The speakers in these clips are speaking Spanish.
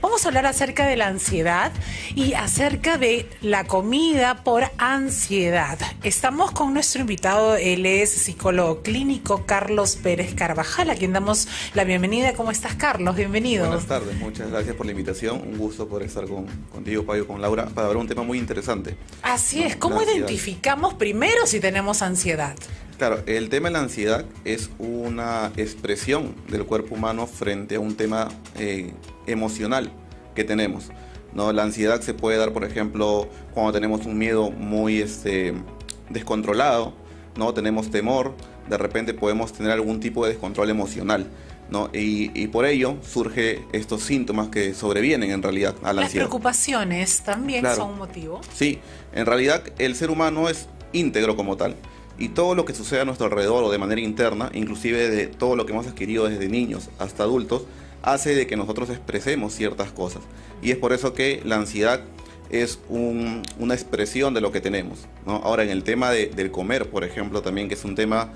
Vamos a hablar acerca de la ansiedad y acerca de la comida por ansiedad. Estamos con nuestro invitado, él es psicólogo clínico Carlos Pérez Carvajal, a quien damos la bienvenida. ¿Cómo estás, Carlos? Bienvenido. Buenas tardes, muchas gracias por la invitación. Un gusto poder estar contigo, Payo, con Laura, para hablar un tema muy interesante. Así es. ¿Cómo identificamos primero si tenemos ansiedad? Claro, el tema de la ansiedad es una expresión del cuerpo humano frente a un tema emocional que tenemos, ¿no? La ansiedad se puede dar, por ejemplo, cuando tenemos un miedo muy descontrolado, ¿no? Tenemos temor, de repente podemos tener algún tipo de descontrol emocional, ¿no? Y por ello surge estos síntomas que sobrevienen en realidad a la ansiedad. Las preocupaciones también son un motivo. Sí, en realidad el ser humano es íntegro como tal. Y todo lo que sucede a nuestro alrededor o de manera interna, inclusive de todo lo que hemos adquirido desde niños hasta adultos, hace de que nosotros expresemos ciertas cosas. Y es por eso que la ansiedad es una expresión de lo que tenemos, ¿no? Ahora, en el tema del comer, por ejemplo, también, que es un tema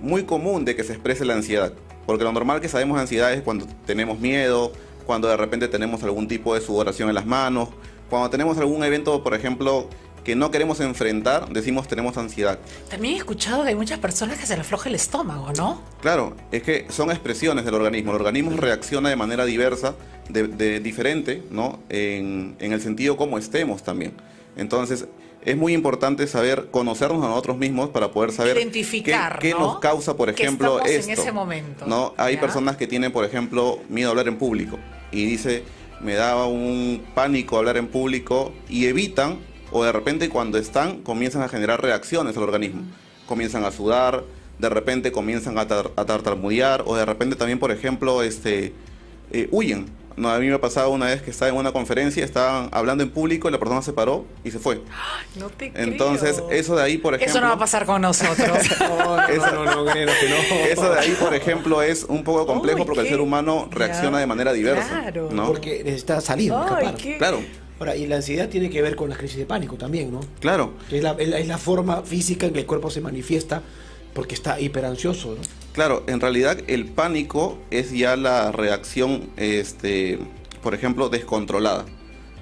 muy común de que se exprese la ansiedad. Porque lo normal que sabemos de ansiedad es cuando tenemos miedo, cuando de repente tenemos algún tipo de sudoración en las manos, cuando tenemos algún evento, por ejemplo, que no queremos enfrentar, decimos tenemos ansiedad. También he escuchado que hay muchas personas que se les afloja el estómago, ¿no? Claro, es que son expresiones del organismo. El organismo reacciona de manera diversa, diferente, ¿no? En el sentido como estemos también. Entonces, es muy importante saber conocernos a nosotros mismos para poder saber identificar, qué nos causa, por ejemplo, que esto. En ese momento, ¿no? Hay personas que tienen, por ejemplo, miedo a hablar en público y dice, me daba un pánico hablar en público, y evitan, o de repente cuando comienzan a generar reacciones al organismo. Comienzan a sudar, de repente comienzan a tartamudear, o de repente también, por ejemplo, huyen. No, a mí me ha pasado una vez que estaba en una conferencia, estaban hablando en público y la persona se paró y se fue. No te Entonces, creo. eso de ahí, por ejemplo... Eso no va a pasar con nosotros. No, creo que no. Eso de ahí, por ejemplo, es un poco complejo porque el ser humano reacciona de manera diversa. Claro. ¿no? Porque necesita salir, escapar. Claro. Ahora, y la ansiedad tiene que ver con las crisis de pánico también, ¿no? Claro. Que es la forma física en que el cuerpo se manifiesta porque está hiperansioso, ¿no? Claro, en realidad el pánico es ya la reacción, por ejemplo, descontrolada,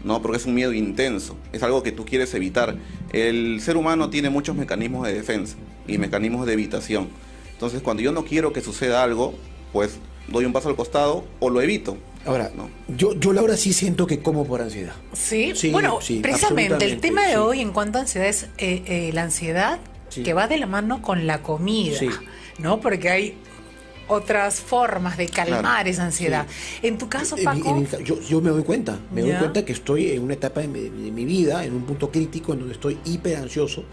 ¿no? Porque es un miedo intenso, es algo que tú quieres evitar. El ser humano tiene muchos mecanismos de defensa y mecanismos de evitación. Entonces, cuando yo no quiero que suceda algo, pues doy un paso al costado o lo evito. Ahora, ¿no? yo Laura sí siento que como por ansiedad. Sí, sí, bueno, sí, precisamente el tema de sí. hoy en cuanto a ansiedad es la ansiedad que va de la mano con la comida, ¿no? Porque hay otras formas de calmar esa ansiedad. Sí. En tu caso, Paco... Yo me doy cuenta, doy cuenta que estoy en una etapa de mi vida, en un punto crítico en donde estoy hiper ansioso.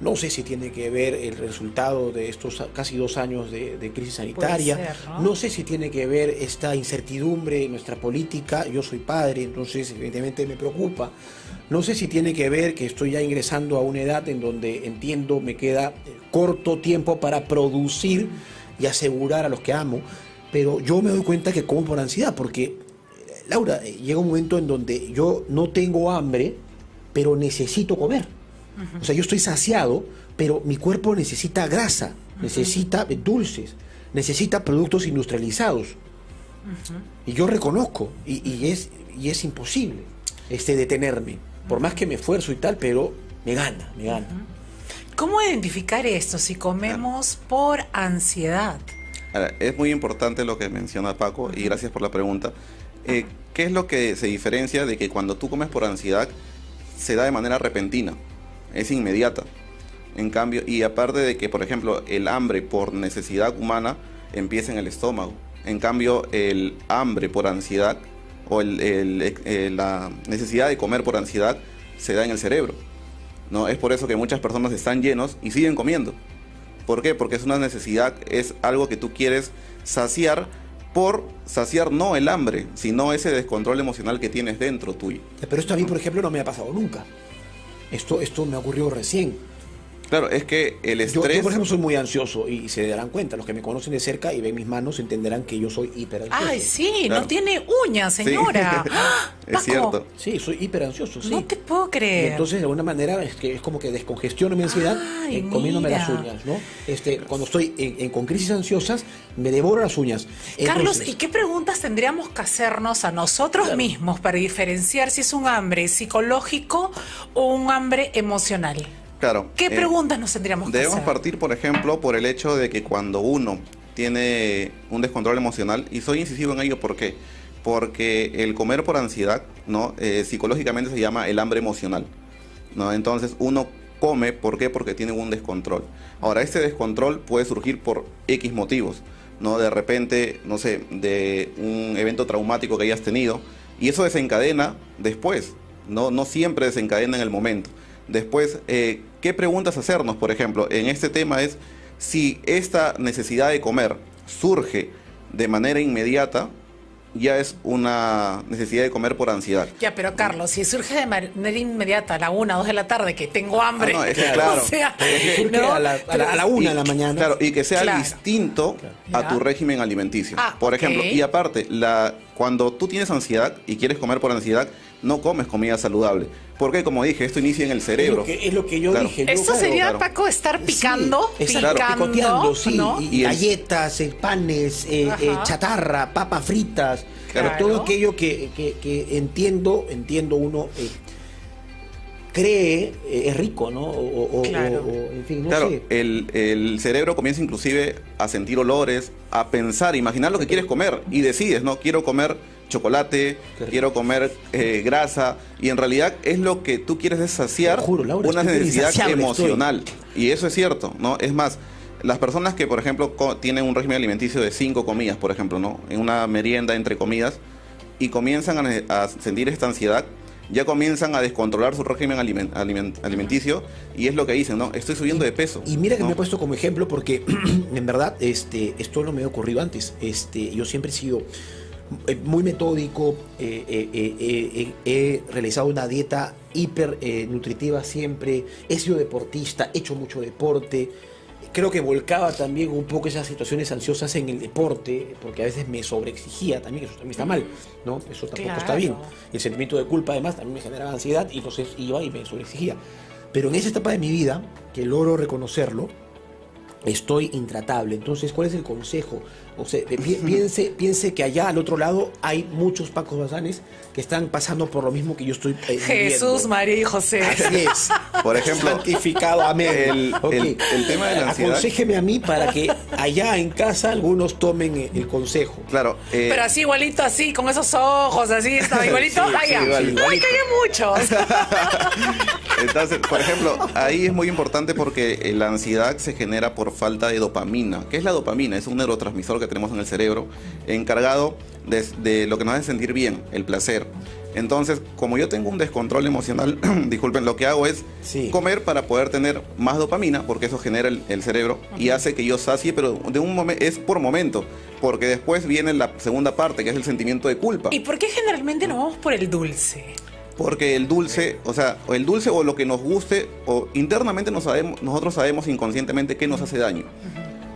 No sé si tiene que ver el resultado de estos casi 2 años de crisis sanitaria. Puede ser, ¿no? No sé si tiene que ver esta incertidumbre en nuestra política. Yo soy padre, entonces evidentemente me preocupa. No sé si tiene que ver que estoy ya ingresando a una edad en donde entiendo me queda corto tiempo para producir y asegurar a los que amo. Pero yo me doy cuenta que como por ansiedad, porque, Laura, llega un momento en donde yo no tengo hambre, pero necesito comer. O sea, yo estoy saciado, pero mi cuerpo necesita grasa, necesita dulces, necesita productos industrializados. Y yo reconozco, y es imposible detenerme, por más que me esfuerzo y tal, pero me gana. ¿Cómo identificar esto si comemos por ansiedad? Ahora, es muy importante lo que menciona Paco, y gracias por la pregunta. ¿Qué es lo que se diferencia de que cuando tú comes por ansiedad se da de manera repentina? Es inmediata. En cambio, y aparte de que, por ejemplo, el hambre por necesidad humana empieza en el estómago. En cambio, el hambre por ansiedad o la necesidad de comer por ansiedad se da en el cerebro, ¿no? Es por eso que muchas personas están llenos y siguen comiendo. ¿Por qué? Porque es una necesidad, es algo que tú quieres saciar, por saciar no el hambre, sino ese descontrol emocional que tienes dentro tuyo. Pero esto a mí, por ejemplo, no me ha pasado nunca. Esto me ocurrió recién. Claro, es que el Yo, estrés... por ejemplo, soy muy ansioso y se darán cuenta, los que me conocen de cerca y ven mis manos entenderán que yo soy hiperansioso. Ay, sí, Claro. no tiene uñas, señora. Sí. ¡Ah! Es Paco, cierto. Sí, soy hiperansioso, sí. no te puedo Y creer. entonces, de alguna manera, es como que descongestiono mi ansiedad Ay, comiéndome mira. las uñas, ¿no? Cuando estoy con crisis ansiosas, me devoro las uñas. Carlos, Entonces, ¿y qué preguntas tendríamos que hacernos a nosotros mismos para diferenciar si es un hambre psicológico o un hambre emocional? Claro. ¿Qué preguntas nos tendríamos que Debemos hacer? partir, por ejemplo, por el hecho de que cuando uno tiene un descontrol emocional, y soy incisivo en ello, ¿por qué? Porque el comer por ansiedad, ¿no? Psicológicamente se llama el hambre emocional, ¿no? Entonces uno come, ¿por qué? Porque tiene un descontrol. Ahora, este descontrol puede surgir por X motivos, ¿no? De repente, no sé, de un evento traumático que hayas tenido, y eso desencadena después, no siempre desencadena en el momento. Después, ¿qué preguntas hacernos, por ejemplo? En este tema es si esta necesidad de comer surge de manera inmediata, ya es una necesidad de comer por ansiedad. Ya, pero Carlos, si surge de manera inmediata a la 1 o 2 de la tarde que tengo hambre, No, es que claro. o sea, surge ¿no? a la 1 de la mañana. Claro, y que sea Claro. distinto a tu Ya. régimen alimenticio. Ah, por ok. ejemplo, y aparte, cuando tú tienes ansiedad y quieres comer por ansiedad, no comes comida saludable. Porque, como dije, esto inicia en el cerebro. Es lo que yo Claro. dije. Yo, Esto claro, sería, claro. Paco, estar picando, Sí, exacto, picando, picoteando, sí, ¿no? y Y el- galletas, panes, Ajá. chatarra, papas fritas, Claro. todo aquello que entiendo uno cree es rico, ¿no? Claro. En fin, no Claro, sé. el cerebro comienza inclusive a sentir olores, a pensar, imaginar lo que quieres comer y decides, ¿no? Quiero comer chocolate, quiero comer grasa, y en realidad es lo que tú quieres es saciar Te juro, Laura, una estoy necesidad insaciable, emocional. Y eso es cierto, ¿no? Es más, las personas que, por ejemplo, tienen un régimen alimenticio de 5 comidas, por ejemplo, ¿no? En una merienda entre comidas, y comienzan a sentir esta ansiedad, ya comienzan a descontrolar su régimen alimenticio, y es lo que dicen, ¿no? Estoy subiendo de peso. Y mira que ¿no? me he puesto como ejemplo porque en verdad esto no me ha ocurrido antes. Yo siempre he sido muy metódico, he realizado una dieta hiper nutritiva siempre, he sido deportista, he hecho mucho deporte. Creo que volcaba también un poco esas situaciones ansiosas en el deporte, porque a veces me sobreexigía también, eso también está mal, ¿no? Eso tampoco Claro. está bien. El sentimiento de culpa además también me generaba ansiedad y entonces iba y me sobreexigía. Pero en esa etapa de mi vida, que logro reconocerlo, estoy intratable. Entonces, ¿cuál es el consejo? O sea, piense que allá al otro lado hay muchos Pacos Bazanes que están pasando por lo mismo que yo estoy Jesús, viviendo. María y José. Así es. Por ejemplo, Santificado, amén. el tema de la ansiedad... Aconséjeme a mí para que allá en casa algunos tomen el consejo. Claro, Pero así igualito, así, con esos ojos, así, estaba igualito. Sí, Ay, sí, ya. igualito. Uy, que hay muchos. entonces, por ejemplo, ahí es muy importante porque la ansiedad se genera por falta de dopamina. ¿Qué es la dopamina? Es un neurotransmisor que tenemos en el cerebro encargado de lo que nos hace sentir bien, el placer. Entonces, como yo tengo un descontrol emocional, disculpen, lo que hago es comer para poder tener más dopamina, porque eso genera el cerebro y hace que yo sacie, pero es por momento, porque después viene la segunda parte, que es el sentimiento de culpa. ¿Y por qué generalmente nos vamos por el dulce? Porque el dulce, o el dulce o lo que nos guste, o internamente nosotros sabemos inconscientemente qué nos hace daño,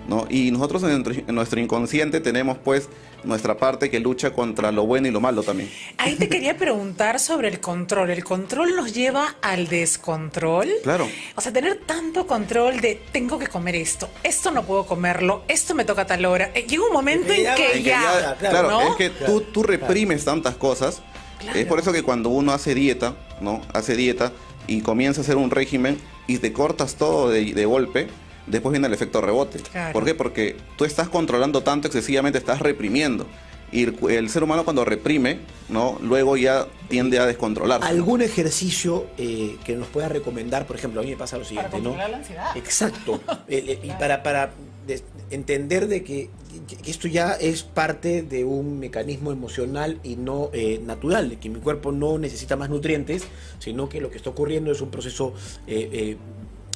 ¿no? Y nosotros en nuestro inconsciente tenemos pues nuestra parte que lucha contra lo bueno y lo malo también. Ahí te quería preguntar sobre el control. ¿El control nos lleva al descontrol? Claro. O sea, tener tanto control de tengo que comer esto no puedo comerlo, esto me toca a tal hora. Llega un momento en que ya, Claro, ¿no? es que tú reprimes tantas cosas. Claro. Es por eso que cuando uno hace dieta, ¿no? Hace dieta y comienza a hacer un régimen y te cortas todo de golpe, después viene el efecto rebote. Claro. ¿Por qué? Porque tú estás controlando tanto excesivamente, estás reprimiendo. Y el ser humano cuando reprime, ¿no? Luego ya tiende a descontrolarse. ¿Algún ejercicio que nos pueda recomendar? Por ejemplo, a mí me pasa lo siguiente, controlar ¿no? la ansiedad. Exacto. Y para entender de que esto ya es parte de un mecanismo emocional y no natural, de que mi cuerpo no necesita más nutrientes, sino que lo que está ocurriendo es un proceso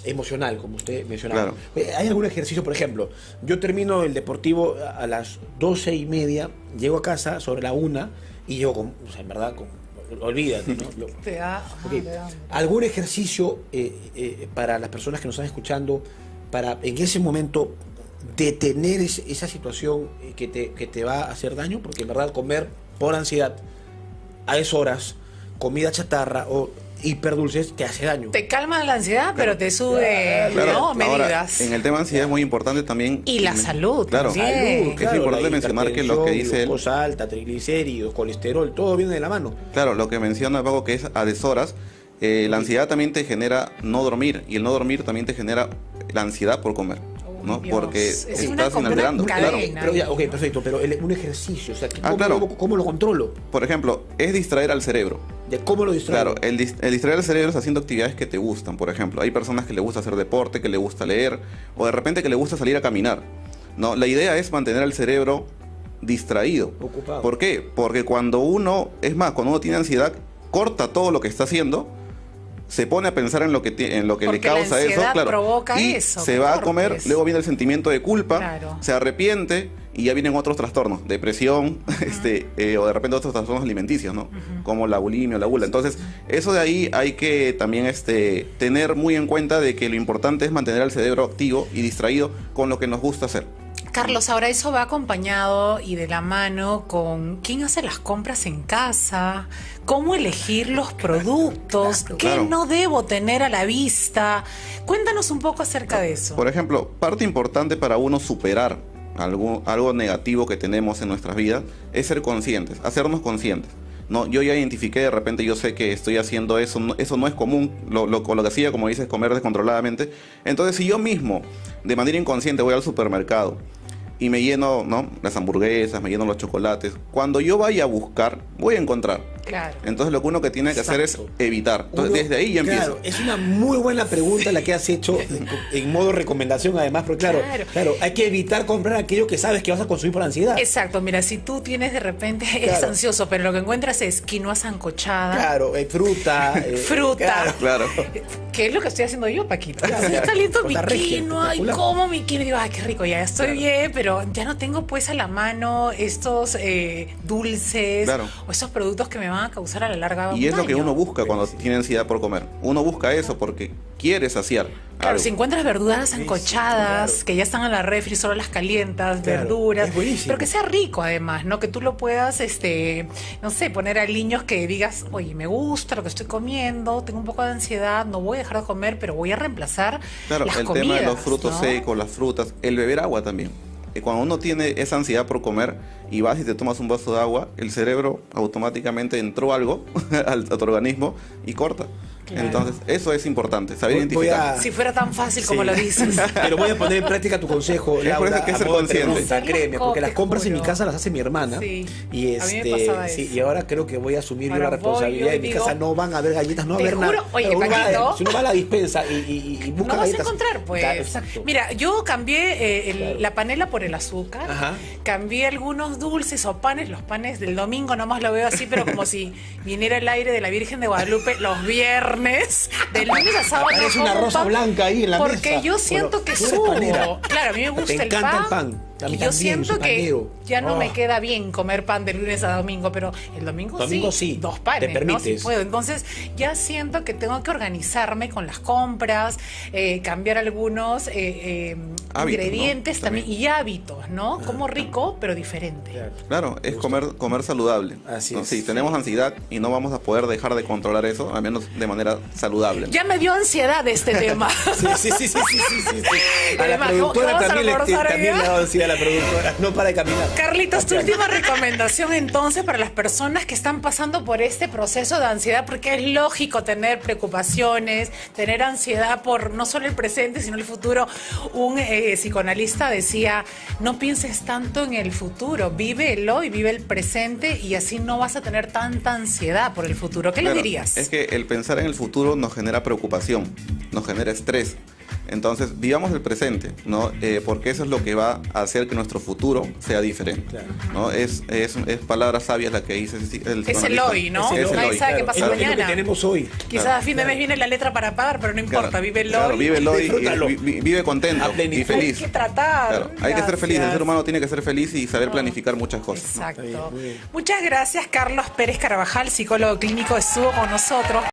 emocional, como usted mencionaba. Claro. ¿Hay algún ejercicio, por ejemplo? Yo termino el deportivo a las 12:30, llego a casa sobre la 1 y llego con, o sea, en verdad, olvídate, ¿no? Te da, Ok. te da. ¿Algún ejercicio para las personas que nos están escuchando para en ese momento detener esa situación que te va a hacer daño? Porque en verdad comer por ansiedad a esas horas, comida chatarra o hiperdulces te hace daño. Te calma la ansiedad, pero te sube, Claro, ¿no? ahora, Medidas. en el tema de ansiedad es muy importante también. Y la salud Claro. también. Es importante la mencionar que lo que dice él. glucosa alta, triglicéridos, colesterol, todo viene de la mano. Claro, lo que menciona Paco, que es a deshoras, la ansiedad también te genera no dormir, y el no dormir también te genera la ansiedad por comer, ¿no? Dios, Porque es una estás completa inalterando. Claro. cadena. Pero ya, ok, perfecto, pero un ejercicio, o sea, claro. ¿cómo lo controlo? Por ejemplo, es distraer al cerebro. ¿De cómo lo distraigo? Claro, el distraer al cerebro es haciendo actividades que te gustan. Por ejemplo, hay personas que le gusta hacer deporte, que le gusta leer, o de repente que le gusta salir a caminar. No, la idea es mantener al cerebro distraído. Ocupado. ¿Por qué? Porque cuando uno tiene ansiedad, corta todo lo que está haciendo, se pone a pensar en lo que le Porque causa la eso, ansiedad claro, provoca y eso, se que va a comer, cortes. luego viene el sentimiento de culpa, Claro. se arrepiente y ya vienen otros trastornos, depresión, o de repente otros trastornos alimenticios, ¿no? Como la bulimia o la gula. Entonces, eso de ahí hay que también tener muy en cuenta de que lo importante es mantener al cerebro activo y distraído con lo que nos gusta hacer. Carlos, ahora eso va acompañado y de la mano con quién hace las compras en casa, cómo elegir los productos, qué Claro. no debo tener a la vista. Cuéntanos un poco acerca de eso. Por ejemplo, parte importante para uno superar algo negativo que tenemos en nuestras vidas es ser conscientes, hacernos conscientes. No, yo ya identifiqué, de repente yo sé que estoy haciendo eso, eso no es común, lo que hacía, como dices, comer descontroladamente. Entonces, si yo mismo, de manera inconsciente, voy al supermercado y me lleno, ¿no?, las hamburguesas, me lleno los chocolates, cuando yo vaya a buscar, voy a encontrar. Claro. Entonces, lo que uno que tiene que hacer es Exacto. evitar. Entonces, Uno- desde ahí ya claro, empieza. es una muy buena pregunta la que has hecho en modo recomendación además, porque claro, hay que evitar comprar aquello que sabes que vas a consumir por ansiedad. Exacto, mira, si tú tienes de repente, eres Claro. ansioso, pero lo que encuentras es quinoa sancochada, Claro, fruta. Fruta. Claro. que es lo que estoy haciendo yo, Paquito. Claro, Así claro. está lindo Con mi la regia, quinoa y espectacular. como mi quinoa y digo, ay, qué rico, ya estoy Claro. bien, pero ya no tengo pues a la mano estos dulces Claro. o estos productos que me van a causar a la larga Y es un lo que daño. uno busca cuando tiene ansiedad por comer. Uno busca eso porque quiere saciar. Claro, algo. si encuentras verduras Sí, sancochadas, claro. que ya están en la refri, solo las calientas, Claro, verduras, es buenísimo. pero que sea rico además, ¿no? Que tú lo puedas, no sé, poner a niños que digas, oye, me gusta lo que estoy comiendo, tengo un poco de ansiedad, no voy a dejar de comer, pero voy a reemplazar Claro, las el comidas, tema de los frutos ¿no? secos, las frutas, el beber agua también. Cuando uno tiene esa ansiedad por comer y vas y te tomas un vaso de agua, el cerebro automáticamente entró algo a tu organismo y corta. Claro. Entonces, eso es importante, saber Voy identificar. a- Si fuera tan fácil Sí. como lo dices. Pero voy a poner en práctica tu consejo, Es por Laura, eso que a ser modo de consciente. pregunta, créeme, porque las Te compras en mi juro. casa las hace mi hermana. Sí. Y A mí me pasaba eso. y ahora creo que voy a asumir yo Ahora la responsabilidad. voy, yo En mi digo, casa no van a haber galletas, no va a te haber nada. juro, oye, Uno va- Paquito, si uno va a la dispensa y busca No vas a galletas. encontrar, pues. Claro, exacto. Mira, yo cambié Claro. la panela por el azúcar. Ajá. Cambié algunos dulces o panes. Los panes del domingo nomás lo veo así, pero como si viniera el aire de la Virgen de Guadalupe los viernes. Del lunes a sábado. no Parece una como rosa pan, blanca ahí en la porque mesa. yo siento Bueno, que tú eres subo. panera. Claro, a mí me gusta Te el encanta el pan. A mí Y yo también, siento soy que panero. ya no me Oh. queda bien comer pan de lunes a domingo, pero el domingo sí, dos te panes, ¿no? permites. Si puedo. Entonces ya siento que tengo que organizarme con las compras, cambiar algunos ingredientes ¿no? también y hábitos, ¿no? Como rico, pero diferente. Claro. Claro, es comer saludable. Así ¿no? es. Sí, tenemos ansiedad y no vamos a poder dejar de controlar eso, al menos de manera saludable. Ya me dio ansiedad este tema. Sí. A la Además, productora ¿qué vamos a también le almorzar hoy también día? le ha dado ansiedad a la productora. No para de caminar. Carlitos, tu última recomendación entonces para las personas que están pasando por este proceso de ansiedad, porque es lógico tener preocupaciones, tener ansiedad por no solo el presente, sino el futuro. Un psicoanalista decía, no pienses tanto en el futuro, vive el hoy, vive el presente y así no vas a tener tanta ansiedad por el futuro. ¿Qué le Claro, dirías? Es que el pensar en el futuro nos genera preocupación, nos genera estrés. Entonces, vivamos el presente, ¿no? Porque eso es lo que va a hacer que nuestro futuro sea diferente. Claro. ¿No? Es palabras sabias la que dice el Es el psicoanalista. hoy, ¿no? Es el Nadie hoy. sabe qué pasa Es lo que mañana. tenemos hoy. Quizás Claro. a fin de mes viene la letra para pagar, pero no importa, Claro, vive el claro, hoy. vive el hoy Disfrútalo. y vive contento A y plenitud. feliz. Hay que tratar. Claro, hay que ser feliz, el Gracias. ser humano tiene que ser feliz y saber planificar muchas cosas, ¿no? Exacto. Está bien, muy bien. Muchas gracias, Carlos Pérez Carvajal, psicólogo clínico, estuvo con nosotros.